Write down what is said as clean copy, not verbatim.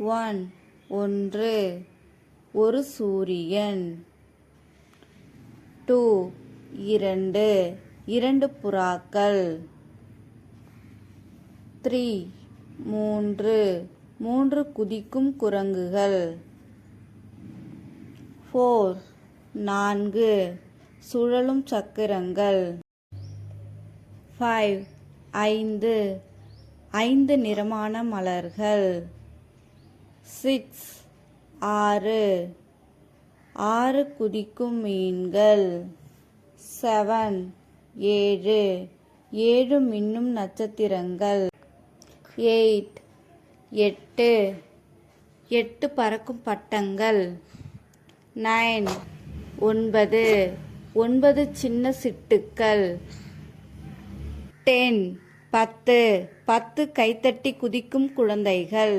1 ஒன்று ஒரு சூரியன். 2 இரண்டு இரண்டு புறாக்கள். 3 மூன்று மூன்று குதிக்கும் குரங்குகள். 4 நான்கு சுழலும் சக்கரங்கள். 5 ஐந்து ஐந்து நிறமான மலர்கள். 6 ஆறு ஆறு குதிக்கும் மீன்கள். 7 ஏழு ஏழு மின்னும் நட்சத்திரங்கள். 8 எட்டு எட்டு பறக்கும் பட்டங்கள். 9 ஒன்பது ஒன்பது சின்ன சிட்டுக்கள். 10 பத்து பத்து கைத்தட்டி குதிக்கும் குழந்தைகள்.